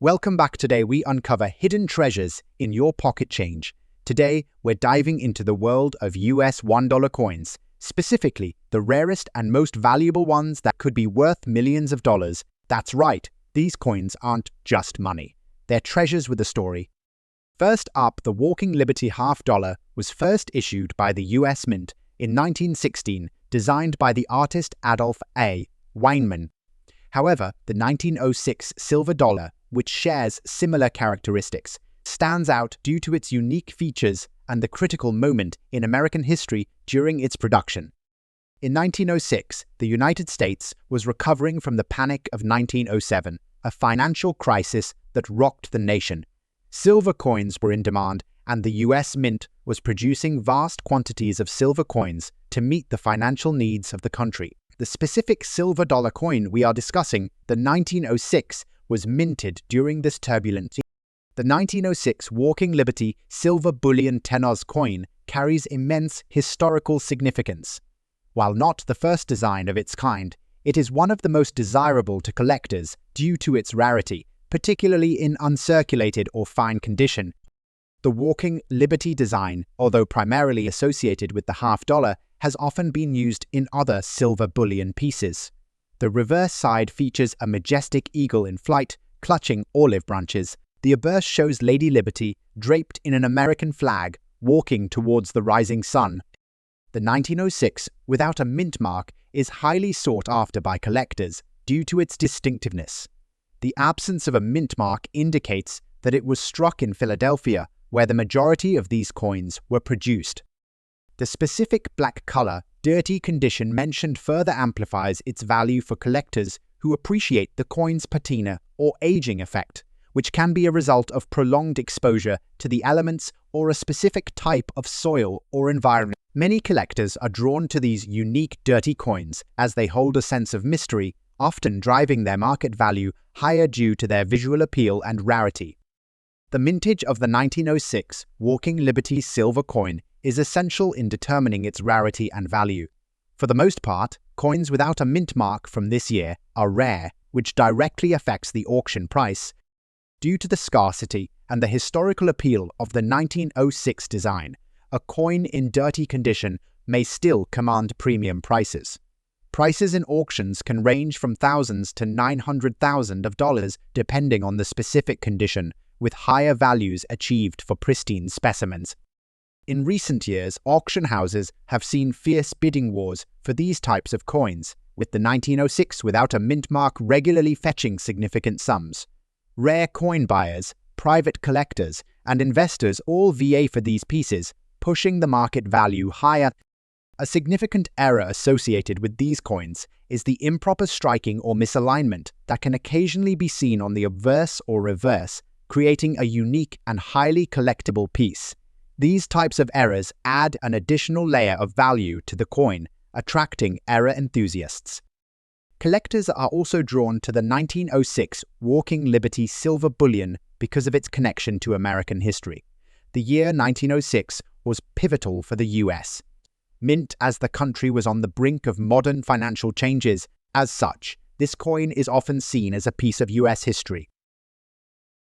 Welcome back. Today we uncover hidden treasures in your pocket change. Today we're diving into the world of US $1 coins, specifically the rarest and most valuable ones that could be worth millions of dollars. That's right, these coins aren't just money. They're treasures with a story. First up, the Walking Liberty $1/2 was first issued by the US Mint in 1916, designed by the artist Adolph A. Weinman. However, the 1906 silver dollar, which shares similar characteristics, stands out due to its unique features and the critical moment in American history during its production. In 1906, the United States was recovering from the panic of 1907, a financial crisis that rocked the nation. Silver coins were in demand, and the US Mint was producing vast quantities of silver coins to meet the financial needs of the country. The specific silver dollar coin we are discussing, the 1906, was minted during this turbulence. The 1906 Walking Liberty Silver Bullion 10 coin carries immense historical significance. While not the first design of its kind, it is one of the most desirable to collectors due to its rarity, particularly in uncirculated or fine condition. The Walking Liberty design, although primarily associated with the $1/2, has often been used in other silver bullion pieces. The reverse side features a majestic eagle in flight, clutching olive branches. The obverse shows Lady Liberty, draped in an American flag, walking towards the rising sun. The 1906, without a mint mark, is highly sought after by collectors due to its distinctiveness. The absence of a mint mark indicates that it was struck in Philadelphia, where the majority of these coins were produced. The specific black color, dirty condition mentioned further amplifies its value for collectors who appreciate the coin's patina or aging effect, which can be a result of prolonged exposure to the elements or a specific type of soil or environment. Many collectors are drawn to these unique dirty coins as they hold a sense of mystery, often driving their market value higher due to their visual appeal and rarity. The mintage of the 1906 Walking Liberty silver coin is essential in determining its rarity and value. For the most part, coins without a mint mark from this year are rare, which directly affects the auction price. Due to the scarcity and the historical appeal of the 1906 design, a coin in dirty condition may still command premium prices. Prices in auctions can range from thousands to $900,000 depending on the specific condition, with higher values achieved for pristine specimens. In recent years, auction houses have seen fierce bidding wars for these types of coins, with the 1906 without a mint mark regularly fetching significant sums. Rare coin buyers, private collectors, and investors all vie for these pieces, pushing the market value higher. A significant error associated with these coins is the improper striking or misalignment that can occasionally be seen on the obverse or reverse, creating a unique and highly collectible piece. These types of errors add an additional layer of value to the coin, attracting error enthusiasts. Collectors are also drawn to the 1906 Walking Liberty silver bullion because of its connection to American history. The year 1906 was pivotal for the US Mint as the country was on the brink of modern financial changes. As such, this coin is often seen as a piece of US history.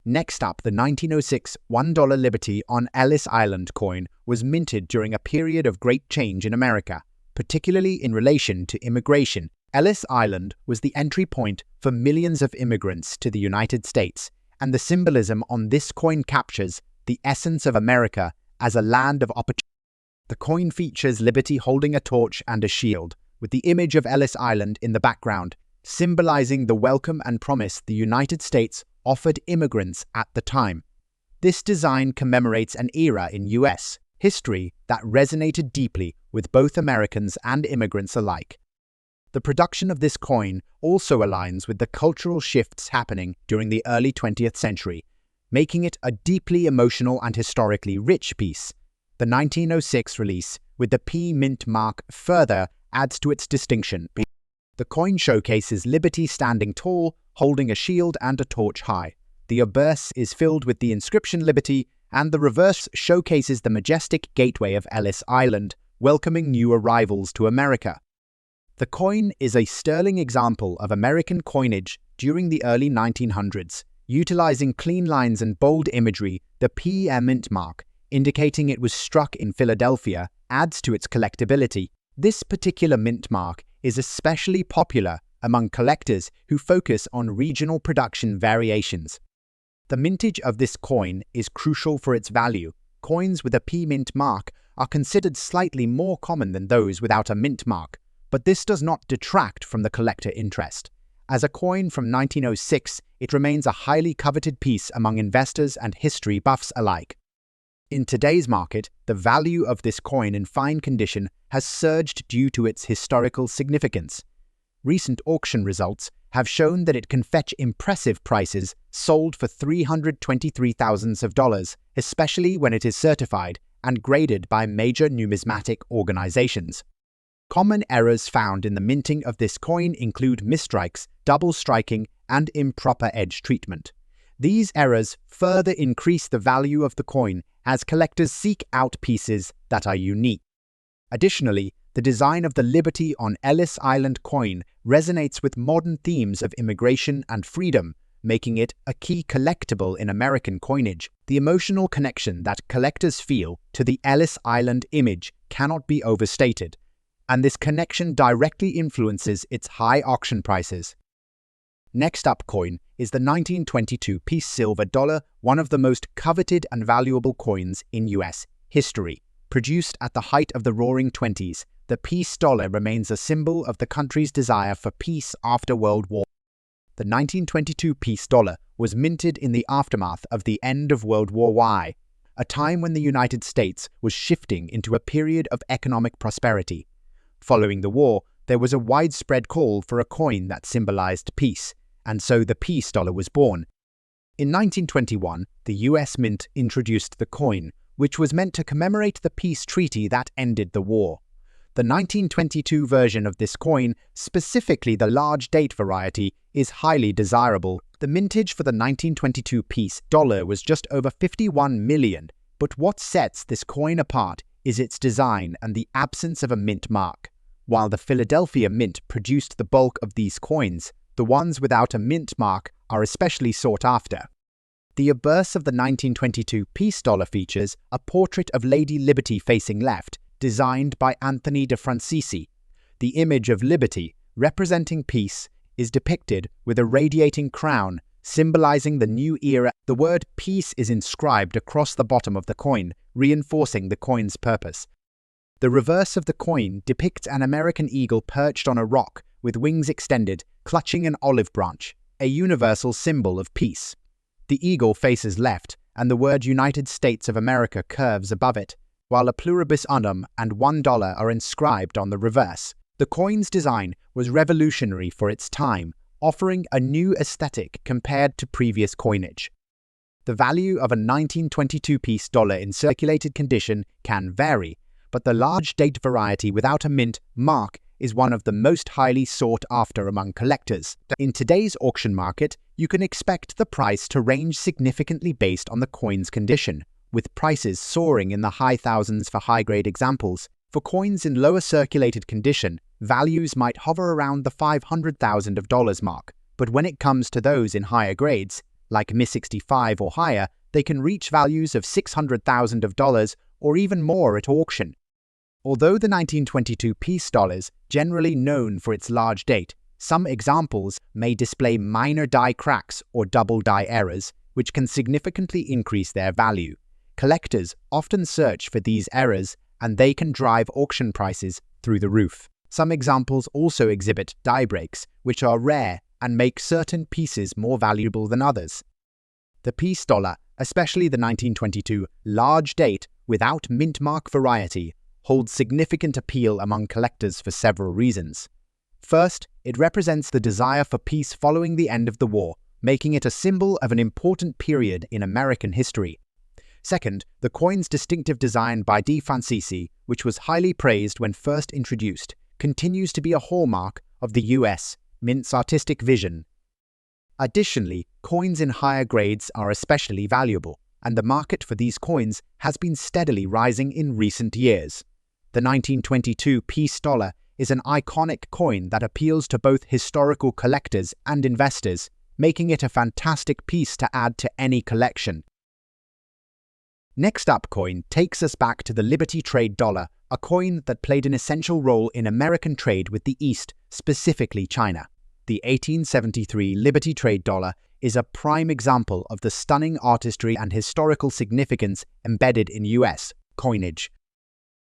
Next up, the 1906 $1 Liberty on Ellis Island coin was minted during a period of great change in America, particularly in relation to immigration. Ellis Island was the entry point for millions of immigrants to the United States, and the symbolism on this coin captures the essence of America as a land of opportunity. The coin features Liberty holding a torch and a shield, with the image of Ellis Island in the background, symbolizing the welcome and promise the United States offered immigrants at the time. This design commemorates an era in US history that resonated deeply with both Americans and immigrants alike. The production of this coin also aligns with the cultural shifts happening during the early 20th century, making it a deeply emotional and historically rich piece. The 1906 release with the P mint mark further adds to its distinction. The coin showcases Liberty standing tall, holding a shield and a torch high. The obverse is filled with the inscription Liberty, and the reverse showcases the majestic gateway of Ellis Island, welcoming new arrivals to America. The coin is a sterling example of American coinage during the early 1900s, Utilizing clean lines and bold imagery, the P mint mark, indicating it was struck in Philadelphia, adds to its collectability. This particular mint mark is especially popular among collectors who focus on regional production variations. The mintage of this coin is crucial for its value. Coins with a P mint mark are considered slightly more common than those without a mint mark, but this does not detract from the collector interest. As a coin from 1906, it remains a highly coveted piece among investors and history buffs alike. In today's market, the value of this coin in fine condition has surged due to its historical significance. Recent auction results have shown that it can fetch impressive prices, sold for $323,000, especially when it is certified and graded by major numismatic organizations. Common errors found in the minting of this coin include misstrikes, double striking, and improper edge treatment. These errors further increase the value of the coin as collectors seek out pieces that are unique. Additionally, the design of the Liberty on Ellis Island coin resonates with modern themes of immigration and freedom, making it a key collectible in American coinage. The emotional connection that collectors feel to the Ellis Island image cannot be overstated, and this connection directly influences its high auction prices. Next up coin is the 1922 piece silver dollar, one of the most coveted and valuable coins in US history. Produced at the height of the Roaring Twenties, the piece dollar remains a symbol of the country's desire for peace after World War. The 1922 piece dollar was minted in the aftermath of the end of World War I, a time when the United States was shifting into a period of economic prosperity. Following the war, there was a widespread call for a coin that symbolized peace, and so the piece dollar was born. In 1921, the US Mint introduced the coin, which was meant to commemorate the peace treaty that ended the war. The 1922 version of this coin, specifically the large date variety, is highly desirable. The mintage for the 1922 piece dollar was just over 51 million, but what sets this coin apart is its design and the absence of a mint mark. While the Philadelphia Mint produced the bulk of these coins, the ones without a mint mark are especially sought after. The obverse of the 1922 piece dollar features a portrait of Lady Liberty facing left, designed by Anthony de Francisi. The image of Liberty, representing peace, is depicted with a radiating crown, symbolizing the new era. The word peace is inscribed across the bottom of the coin, reinforcing the coin's purpose. The reverse of the coin depicts an American eagle perched on a rock, with wings extended, clutching an olive branch, a universal symbol of peace. The eagle faces left, and the word United States of America curves above it, while a pluribus unum and $1 are inscribed on the reverse. The coin's design was revolutionary for its time, offering a new aesthetic compared to previous coinage. The value of a 1922 piece dollar in circulated condition can vary, but the large date variety without a mint mark is one of the most highly sought after among collectors. In today's auction market, you can expect the price to range significantly based on the coin's condition, with prices soaring in the high thousands for high-grade examples. For coins in lower circulated condition, values might hover around the $500,000 mark, but when it comes to those in higher grades, like MI 65 or higher, they can reach values of $600,000 or even more at auction. Although the 1922 piece dollar is generally known for its large date, some examples may display minor die cracks or double die errors, which can significantly increase their value. Collectors often search for these errors, and they can drive auction prices through the roof. Some examples also exhibit die breaks, which are rare and make certain pieces more valuable than others. The piece dollar, especially the 1922 large date without mint mark variety, holds significant appeal among collectors for several reasons. First, it represents the desire for peace following the end of the war, making it a symbol of an important period in American history. Second, the coin's distinctive design by de Francisi, which was highly praised when first introduced, continues to be a hallmark of the US Mint's artistic vision. Additionally, coins in higher grades are especially valuable, and the market for these coins has been steadily rising in recent years. The 1922 piece dollar is an iconic coin that appeals to both historical collectors and investors. making it a fantastic piece to add to any collection. Next up coin takes us back to the Liberty Trade dollar, a coin that played an essential role in American trade with the East, specifically China. The 1873 Liberty Trade dollar is a prime example of the stunning artistry and historical significance embedded in U.S. coinage.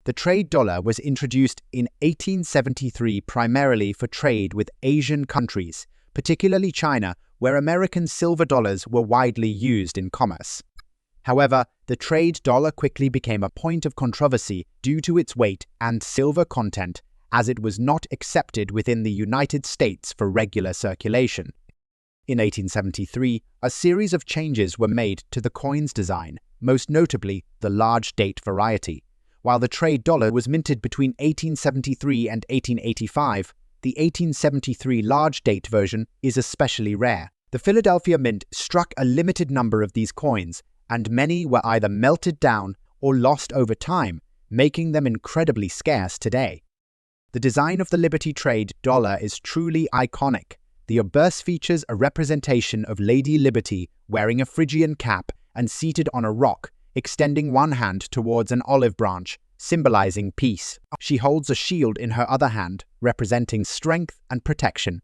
The trade dollar was introduced in 1873 primarily for trade with Asian countries, particularly China, where American silver dollars were widely used in commerce. However, the trade dollar quickly became a point of controversy due to its weight and silver content, as it was not accepted within the United States for regular circulation. In 1873, a series of changes were made to the coin's design, most notably the large date variety. While the trade dollar was minted between 1873 and 1885, the 1873 large date version is especially rare. The Philadelphia Mint struck a limited number of these coins, and many were either melted down or lost over time, making them incredibly scarce today. The design of the Liberty Trade dollar is truly iconic. The obverse features a representation of Lady Liberty wearing a Phrygian cap and seated on a rock, extending one hand towards an olive branch, symbolizing peace. She holds a shield in her other hand, representing strength and protection.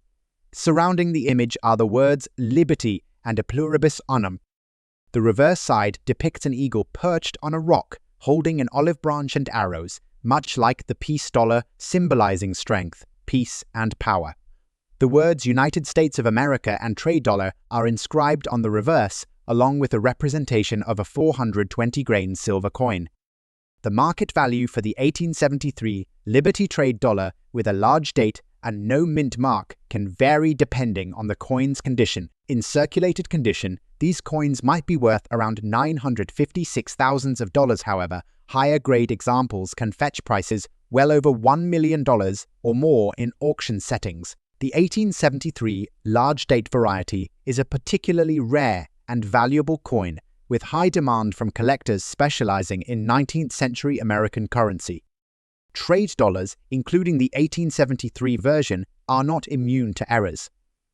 Surrounding the image are the words liberty and a pluribus unum. The reverse side depicts an eagle perched on a rock, holding an olive branch and arrows, much like the peace dollar, symbolizing strength, peace, and power. The words United States of America and Trade Dollar are inscribed on the reverse, along with a representation of a 420-grain silver coin. The market value for the 1873 Liberty Trade dollar with a large date and no mint mark can vary depending on the coin's condition. In circulated condition, these coins might be worth around $956,000. However, higher-grade examples can fetch prices well over $1 million or more in auction settings. The 1873 large date variety is a particularly rare and valuable coin with high demand from collectors specializing in 19th century American currency. Trade dollars, including the 1873 version, are not immune to errors.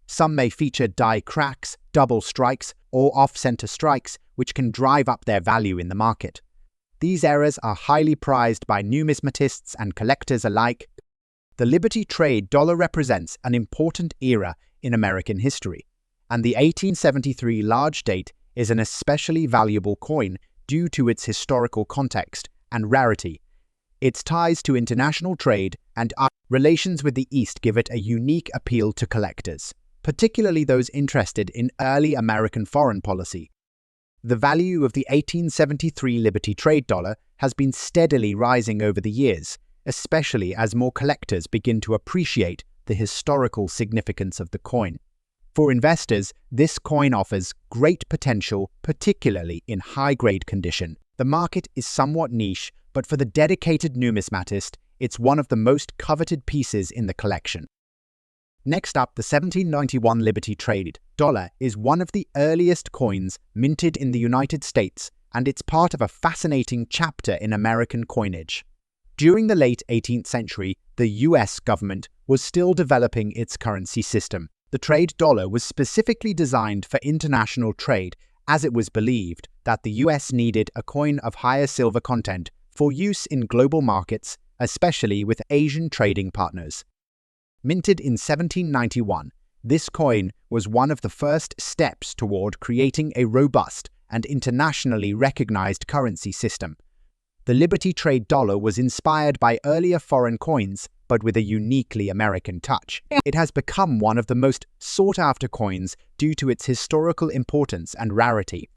Some may feature die cracks, double strikes, or off-center strikes, which can drive up their value in the market. These errors are highly prized by numismatists and collectors alike. The Liberty Trade dollar represents an important era in American history, and the 1873 large date is an especially valuable coin due to its historical context and rarity. Its ties to international trade and relations with the East give it a unique appeal to collectors, particularly those interested in early American foreign policy. The value of the 1873 Liberty Trade dollar has been steadily rising over the years, especially as more collectors begin to appreciate the historical significance of the coin. For investors, this coin offers great potential, particularly in high-grade condition. The market is somewhat niche, but for the dedicated numismatist, it's one of the most coveted pieces in the collection. Next up, the 1791 Liberty Trade dollar is one of the earliest coins minted in the United States, and it's part of a fascinating chapter in American coinage. During the late 18th century, the US government was still developing its currency system. The trade dollar was specifically designed for international trade, as it was believed that the US needed a coin of higher silver content for use in global markets, especially with Asian trading partners. Minted in 1791, this coin was one of the first steps toward creating a robust and internationally recognized currency system. The Liberty Trade dollar was inspired by earlier foreign coins, but with a uniquely American touch. It has become one of the most sought-after coins due to its historical importance and rarity.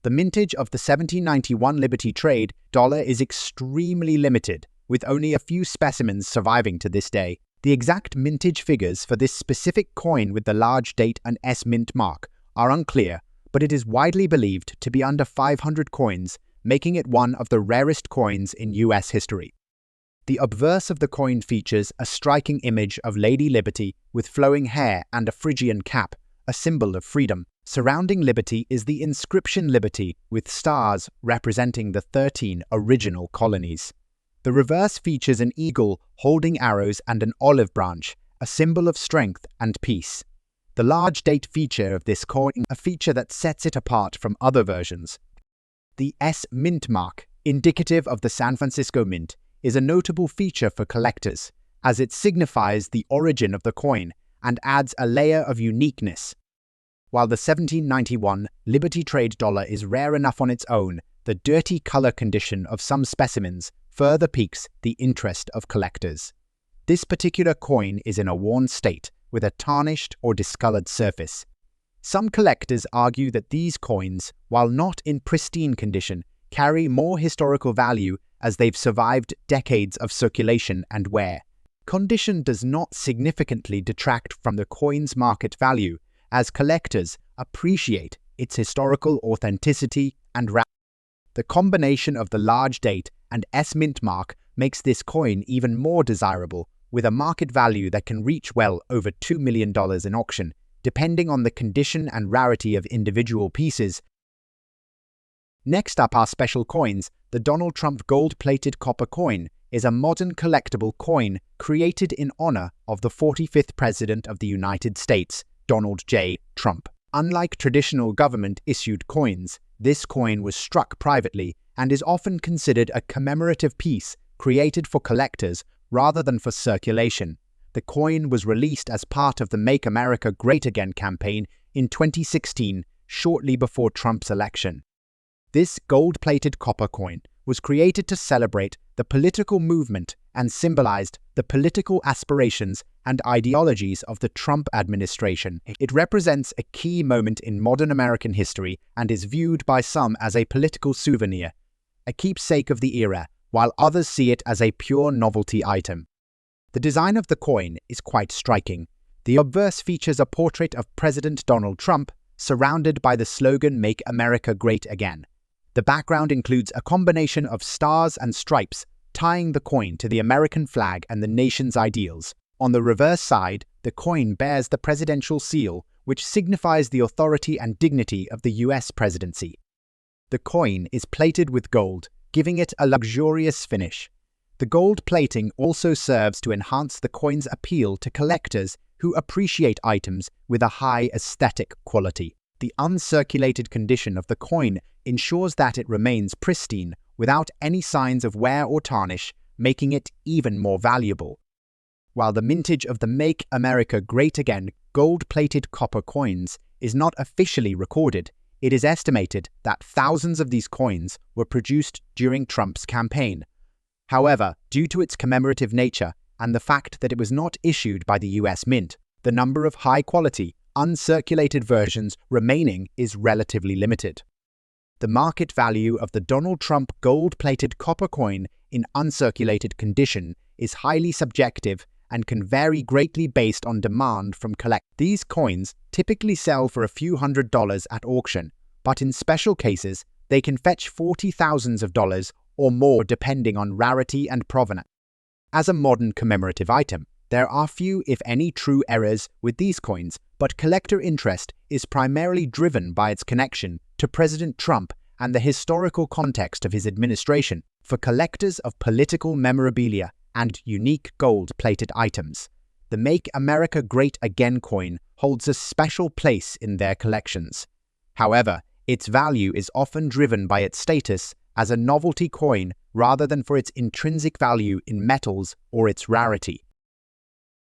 The mintage of the 1791 Liberty Trade dollar is extremely limited, with only a few specimens surviving to this day. The exact mintage figures for this specific coin with the large date and S mint mark are unclear, but it is widely believed to be under 500 coins, making it one of the rarest coins in US history. The obverse of the coin features a striking image of Lady Liberty with flowing hair and a Phrygian cap, a symbol of freedom. Surrounding Liberty is the inscription Liberty, with stars representing the 13 original colonies. The reverse features an eagle holding arrows and an olive branch, a symbol of strength and peace. The large date feature of this coin is a feature that sets it apart from other versions. The S mint mark, indicative of the San Francisco Mint, is a notable feature for collectors, as it signifies the origin of the coin and adds a layer of uniqueness. While the 1791 Liberty Trade dollar is rare enough on its own, the dirty color condition of some specimens further piques the interest of collectors. This particular coin is in a worn state, with a tarnished or discolored surface. Some collectors argue that these coins, while not in pristine condition, carry more historical value as they've survived decades of circulation and wear. Condition does not significantly detract from the coin's market value, as collectors appreciate its historical authenticity and rarity. The combination of the large date and S mint mark makes this coin even more desirable, with a market value that can reach well over $2 million in auction, depending on the condition and rarity of individual pieces. Next up are special coins. The Donald Trump gold-plated copper coin is a modern collectible coin created in honor of the 45th President of the United States, Donald J. Trump. Unlike traditional government-issued coins, this coin was struck privately and is often considered a commemorative piece created for collectors rather than for circulation. The coin was released as part of the Make America Great Again campaign in 2016, shortly before Trump's election. This gold-plated copper coin was created to celebrate the political movement and symbolized the political aspirations and ideologies of the Trump administration. It represents a key moment in modern American history and is viewed by some as a political souvenir, a keepsake of the era, while others see it as a pure novelty item. The design of the coin is quite striking. The obverse features a portrait of President Donald Trump, surrounded by the slogan "Make America Great Again." The background includes a combination of stars and stripes, tying the coin to the American flag and the nation's ideals. On the reverse side, the coin bears the presidential seal, which signifies the authority and dignity of the U.S. presidency. The coin is plated with gold, giving it a luxurious finish. The gold plating also serves to enhance the coin's appeal to collectors who appreciate items with a high aesthetic quality. The uncirculated condition of the coin ensures that it remains pristine without any signs of wear or tarnish, making it even more valuable. While the mintage of the Make America Great Again gold-plated copper coins is not officially recorded, it is estimated that thousands of these coins were produced during Trump's campaign. However, due to its commemorative nature and the fact that it was not issued by the US Mint, the number of high-quality, uncirculated versions remaining is relatively limited. The market value of the Donald Trump gold-plated copper coin in uncirculated condition is highly subjective and can vary greatly based on demand from collectors. These coins typically sell for a few $100s at auction, but in special cases, they can fetch $40,000s or more depending on rarity and provenance. As a modern commemorative item, there are few, if any, true errors with these coins, but collector interest is primarily driven by its connection to President Trump and the historical context of his administration. For collectors of political memorabilia and unique gold-plated items, the Make America Great Again coin holds a special place in their collections. However, its value is often driven by its status as a novelty coin rather than for its intrinsic value in metals or its rarity.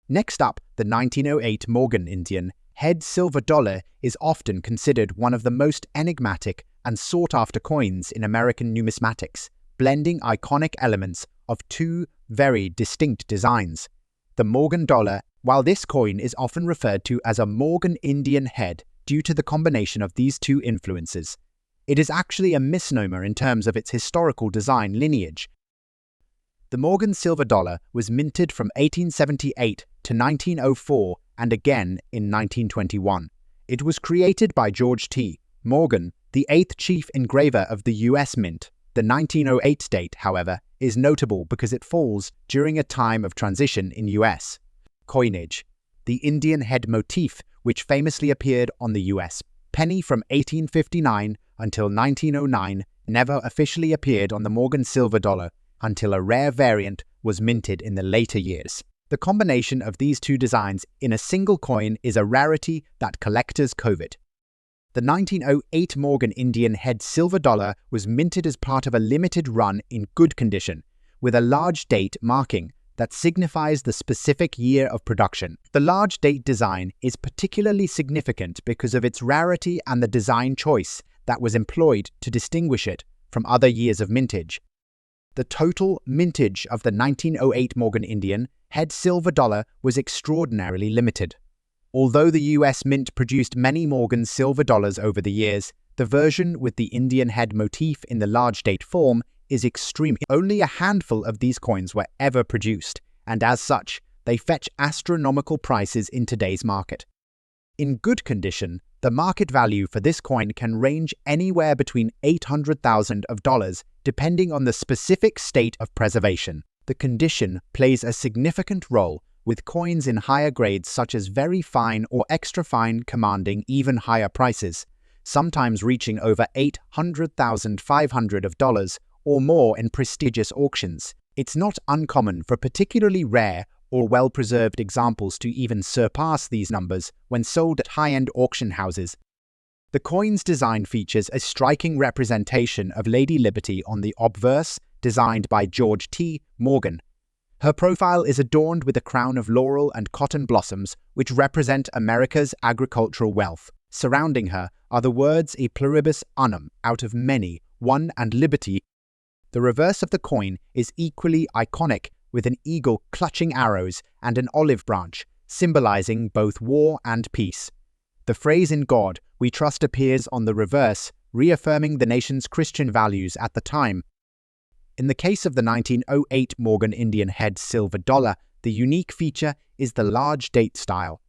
Next up, the 1908 Morgan Indian head silver dollar is often considered one of the most enigmatic and sought-after coins in American numismatics, blending iconic elements of two very distinct designs. The Morgan dollar, while this coin is often referred to as a Morgan Indian head due to the combination of these two influences, it is actually a misnomer in terms of its historical design lineage. The Morgan silver dollar was minted from 1878 to 1904 and again in 1921. It was created by George T. Morgan, the 8th chief engraver of the U.S. Mint. The 1908 date, however, is notable because it falls during a time of transition in U.S. coinage. The Indian head motif, which famously appeared on the U.S. penny from 1859 until 1909, never officially appeared on the Morgan silver dollar until a rare variant was minted in the later years. The combination of these two designs in a single coin is a rarity that collectors covet. The 1908 Morgan Indian head silver dollar was minted as part of a limited run in good condition, with a large date marking that signifies the specific year of production. The large date design is particularly significant because of its rarity and the design choice that was employed to distinguish it from other years of mintage. The total mintage of the 1908 Morgan Indian head silver dollar was extraordinarily limited. Although the US Mint produced many Morgan silver dollars over the years, the version with the Indian head motif in the large date form is extreme. Only a handful of these coins were ever produced, and as such, they fetch astronomical prices in today's market. In good condition, the market value for this coin can range anywhere between $800,000 depending on the specific state of preservation. The condition plays a significant role, with coins in higher grades such as very fine or extra fine commanding even higher prices, sometimes reaching over $800,500 or more in prestigious auctions. It's not uncommon for particularly rare or well-preserved examples to even surpass these numbers when sold at high-end auction houses. The coin's design features a striking representation of Lady Liberty on the obverse, designed by George T. Morgan. Her profile is adorned with a crown of laurel and cotton blossoms, which represent America's agricultural wealth. Surrounding her are the words E pluribus unum, out of many, one and liberty. The reverse of the coin is equally iconic, with an eagle clutching arrows and an olive branch, symbolizing both war and peace. The phrase "In God we trust" appears on the reverse, reaffirming the nation's Christian values at the time. In the case of the 1908 Morgan Indian head silver dollar, the unique feature is the large date style.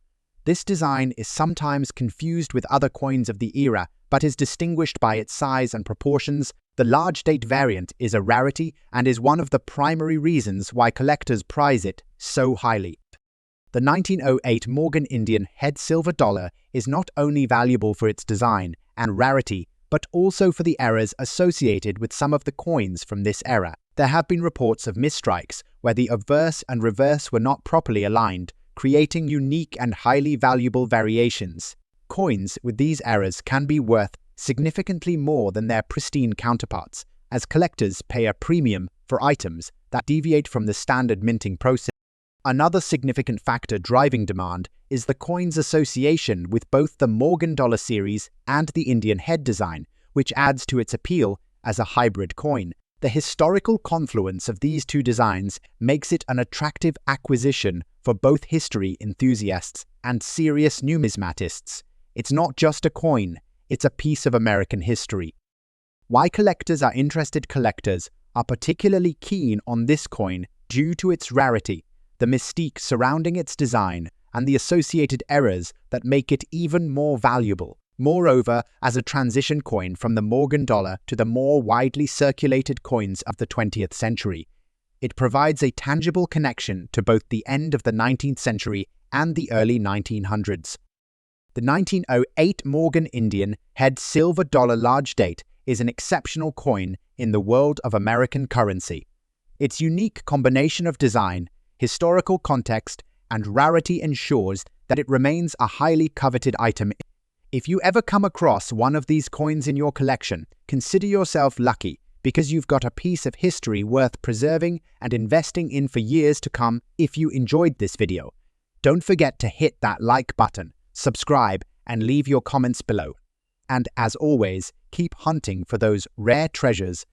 This design is sometimes confused with other coins of the era, but is distinguished by its size and proportions. The large date variant is a rarity and is one of the primary reasons why collectors prize it so highly. The 1908 Morgan Indian head silver dollar is not only valuable for its design and rarity, but also for the errors associated with some of the coins from this era. There have been reports of misstrikes where the obverse and reverse were not properly aligned, creating unique and highly valuable variations. Coins with these errors can be worth significantly more than their pristine counterparts, as collectors pay a premium for items that deviate from the standard minting process. Another significant factor driving demand is the coin's association with both the Morgan dollar series and the Indian head design, which adds to its appeal as a hybrid coin. The historical confluence of these two designs makes it an attractive acquisition for both history enthusiasts and serious numismatists. It's not just a coin, it's a piece of American history. Why collectors are interested? Collectors are particularly keen on this coin due to its rarity, the mystique surrounding its design, and the associated errors that make it even more valuable. Moreover, as a transition coin from the Morgan dollar to the more widely circulated coins of the 20th century, it provides a tangible connection to both the end of the 19th century and the early 1900s. The 1908 Morgan Indian head silver dollar large date is an exceptional coin in the world of American currency. Its unique combination of design, historical context, and rarity ensures that it remains a highly coveted item. If you ever come across one of these coins in your collection, consider yourself lucky because you've got a piece of history worth preserving and investing in for years to come. If you enjoyed this video, don't forget to hit that like button, subscribe, and leave your comments below. And as always, keep hunting for those rare treasures